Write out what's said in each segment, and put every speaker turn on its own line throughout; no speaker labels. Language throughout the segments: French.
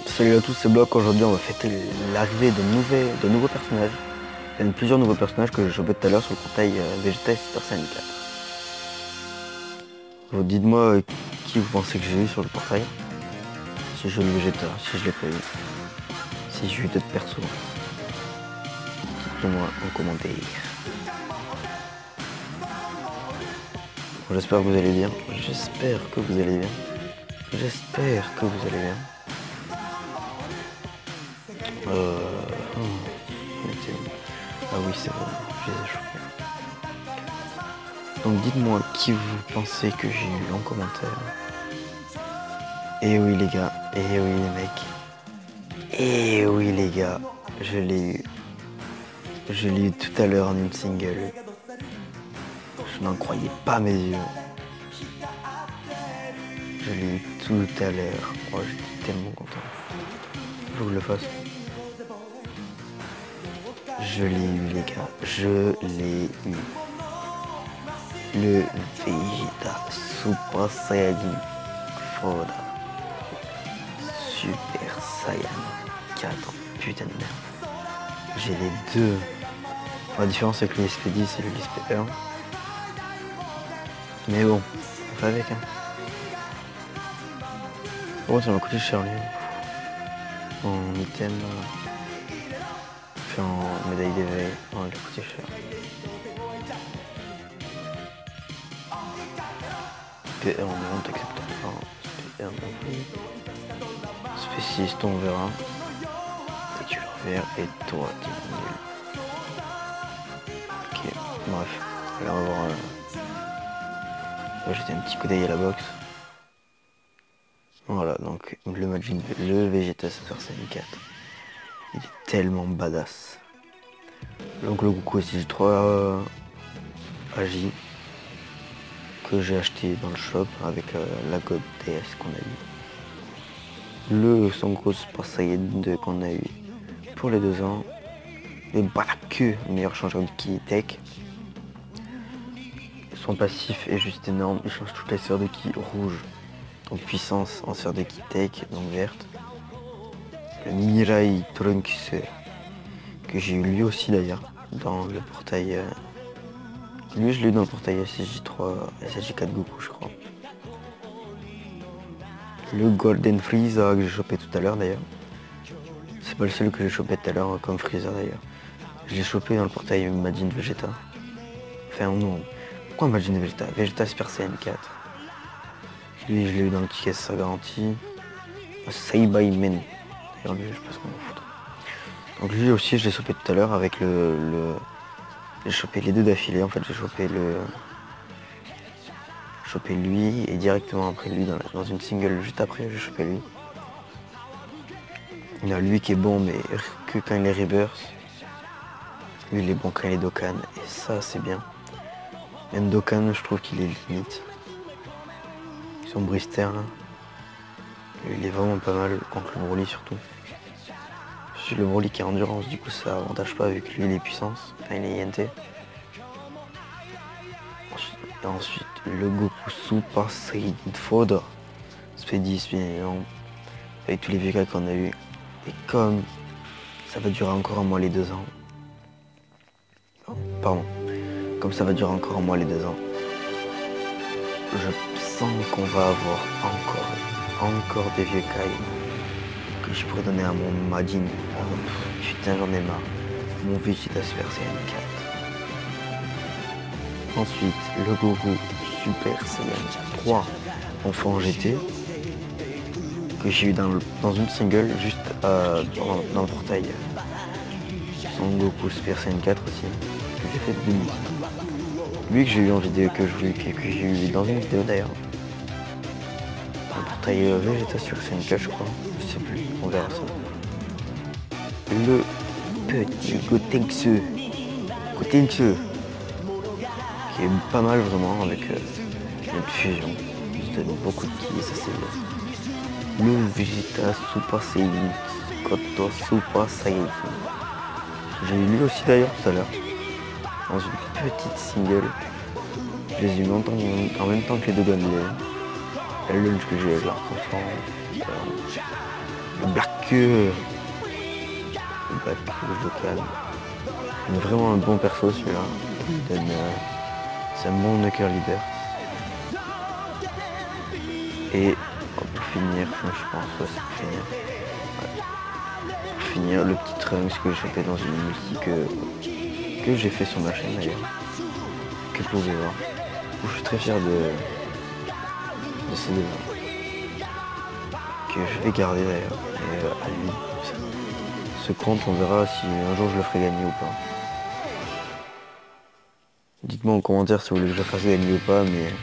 Salut à tous, c'est Block. Aujourd'hui, on va fêter l'arrivée de nouveaux personnages. Il y a plusieurs nouveaux personnages que j'ai chopés tout à l'heure sur le portail Vegeta et Super Saiyan 4. Vous dites-moi qui vous pensez que j'ai eu sur le portail. Si j'ai eu le Vegeta, si je l'ai pas eu. Si j'ai eu d'autres persos. Dites-le-moi en commentaire. Bon, j'espère que vous allez bien. J'espère que vous allez bien. J'espère que vous allez bien. Ah oui, c'est bon, je les ai chopés. Donc dites-moi qui vous pensez que j'ai eu en commentaire. Et oui les gars, et oui les mecs. Et oui les gars, je l'ai eu. Je l'ai eu tout à l'heure en une single. Je n'en croyais pas mes yeux. Je l'ai eu tout à l'heure. Oh, j'étais tellement content. Faut que je le fasse. Je l'ai eu les gars, je l'ai eu. Le Vegeta Super Saiyajin Foda. Super Saiyan 4. Putain de merde. J'ai les deux. La différence c'est que le SP10 et le SP1. Mais bon, on fait avec hein. Oh ça m'a coûté cher lui. En item. Puis en médaille d'éveil. Oh il a coûté cher. SP1 on t'accepte pas. SP1 non plus. SP6 on verra. Et tu le reverras et toi t'es nul. Ok, bref. Là on va voir. Jeter un petit coup d'œil à la box. Voilà, donc le Vegeta Super Saiyan 4. Il est tellement badass. Donc le Goku SG3 AJ que j'ai acheté dans le shop avec la God DS qu'on a eu. Le Son Goku Super Saiyan 2 qu'on a eu pour les 2 ans. Le Baraku, le meilleur changeur de ki tech. Son passif est juste énorme, il change toutes les sphères de ki rouge. Donc puissance en sphère de ki tech, donc verte. Le Mirai Trunks que j'ai eu lui aussi d'ailleurs dans le portail. Lui je l'ai eu dans le portail SSJ3, SSJ4 Goku je crois. Le Golden Frieza que j'ai chopé tout à l'heure d'ailleurs. C'est pas le seul que j'ai chopé tout à l'heure comme Frieza d'ailleurs. Je l'ai chopé dans le portail Majin Vegeta. Enfin non. Pourquoi Majin Vegeta? Vegeta Super Saiyan 4. Lui je l'ai eu dans le ticket sa garantie. Saibai Men. D'ailleurs lui je sais pas ce qu'on m'en fout. Donc lui aussi je l'ai chopé tout à l'heure avec j'ai chopé les deux d'affilée en fait, j'ai chopé lui et directement après lui dans une single juste après j'ai chopé lui. Il y a lui qui est bon mais que quand il est Rebirth. Lui il est bon quand il est Dokkan et ça c'est bien. Même Dokkan je trouve qu'il est limite. Son Brister là. Lui, il est vraiment pas mal contre le Broly surtout. Le Broly qui est endurance, du coup ça avantage pas vu que lui il est puissance, enfin il est INT. Et ensuite le Goku Super Saiyan Foda, SP10 bien évidemment, avec tous les VK qu'on a eu. Et comme ça va durer encore un mois les 2 ans. Pardon. Comme ça va durer encore un mois les 2 ans. Je sens qu'on va avoir encore des vieux Kai que je pourrais donner à mon Majin. Putain j'en ai marre. Mon Vegeta Super Saiyan 4. Ensuite le Goku Super Saiyan 3 enfant GT que j'ai eu dans une single juste dans le portail. Son Goku Super Saiyan 4 aussi que j'ai fait de lui que j'ai eu en vidéo que j'ai eu dans une vidéo d'ailleurs. Dans le portail Vegeta Super Saiyan 4 je crois. Je sais plus, on verra ça. Le petit Gotenks qui est pas mal vraiment avec une fusion. C'était beaucoup de ki, ça c'est bien. Le Vegeta Super Saiyan Koto Super Saiyan. J'ai eu lui aussi d'ailleurs tout à l'heure. Dans une petite single. Je les ai eu en même temps que les deux Gunley. La lunch que j'ai avec leur enfant. Black Queue. Black Queue, faut que je le calme. Il est vraiment un bon perso celui-là. C'est un bon Knuckle leader. Et pour finir, enfin, je pense que c'est pour finir. Ouais. Pour finir, le petit Trunks que j'ai chopé dans une multi que j'ai fait sur ma chaîne d'ailleurs. Que vous pouvez voir. Je suis très fier de ces deux-là. Que je vais garder d'ailleurs. Et à lui. Ce compte, on verra si un jour je le ferai gagner ou pas. Dites-moi en commentaire si vous voulez que je le fasse gagner ou pas, mais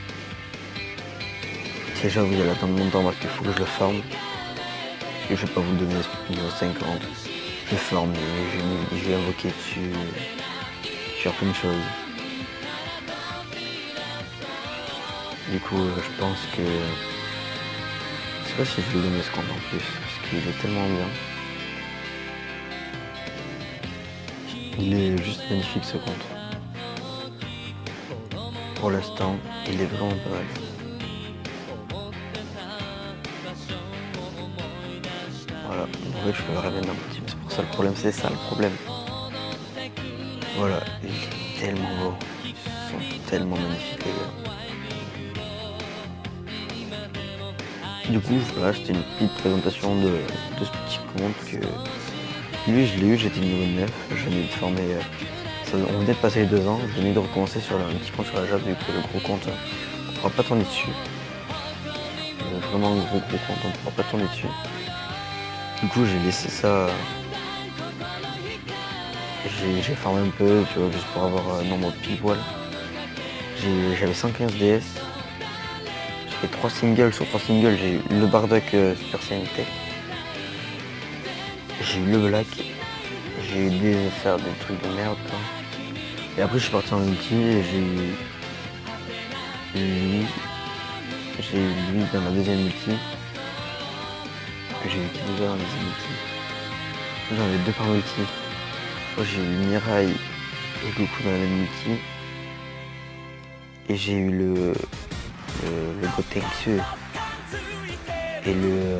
déjà vous allez attendre longtemps parce qu'il faut que je le farme. Parce que je vais pas vous le donner niveau 50. Je le farme, je vais invoquer dessus, faire plein de choses. Du coup, je pense que... Je sais pas si je vais lui donner ce compte en plus, parce qu'il est tellement bien. Il est juste magnifique ce compte. Pour l'instant, il est vraiment pas mal. Voilà, en fait je peux le ramener dans mon team, c'est pour ça le problème, c'est ça le problème. Voilà, il est tellement beau, ils sont tellement magnifiques les gars. Du coup, voilà, c'était une petite présentation de ce petit compte que lui je l'ai eu, j'étais niveau 9, je venais de former, on venait de passer les 2 ans, je venais de recommencer sur un petit compte sur la JAP vu que le gros compte, on ne pourra pas tourner dessus. Vraiment un gros compte, on ne pourra pas tourner dessus. Du coup j'ai laissé ça, j'ai farmé un peu, tu vois, juste pour avoir un nombre pile poil. J'avais 115 DS. J'ai fait 3 singles, sur 3 singles, j'ai eu le Bardock Super Saiyan Tech. J'ai eu le Black. J'ai aidé à faire des trucs de merde. Quoi. Et après je suis parti en multi et j'ai eu lui. J'ai eu lui dans ma deuxième multi. J'ai eu qui déjà dans la deuxième multi. J'en avais 2 par multi. J'ai eu Mirai et Goku dans la même multi. Et j'ai eu le Gotenks et le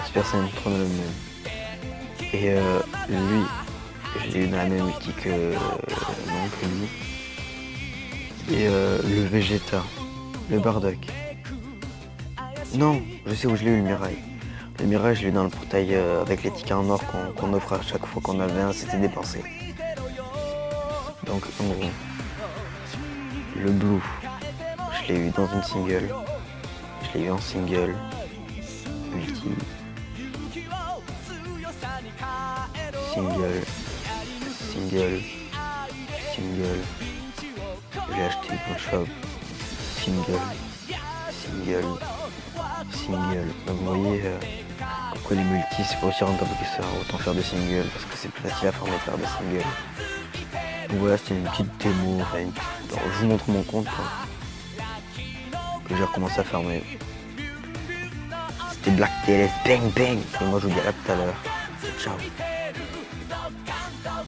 Super Saiyan 3 dans le même. Et lui, je l'ai eu dans la même multi que lui. Et le Vegeta, le Bardock. Non, je sais où je l'ai eu le Mirai. Le Mirai, je l'ai eu dans le portail avec les tickets en or qu'on offre à chaque fois qu'on avait un, c'était dépensé. Donc en gros, le Blue, je l'ai eu dans une single. Je l'ai eu en single, multi, single, j'ai acheté dans le shop, single. Donc vous voyez, pourquoi les multis c'est pas aussi rentable que ça, autant faire des singles parce que c'est plus facile à former faire des singles. Donc voilà, c'était une petite démo, enfin, je vous montre mon compte quoi, que j'ai recommencé à farmer. C'était Black TLS, bang bang, et moi je vous dis à tout à l'heure. Ciao.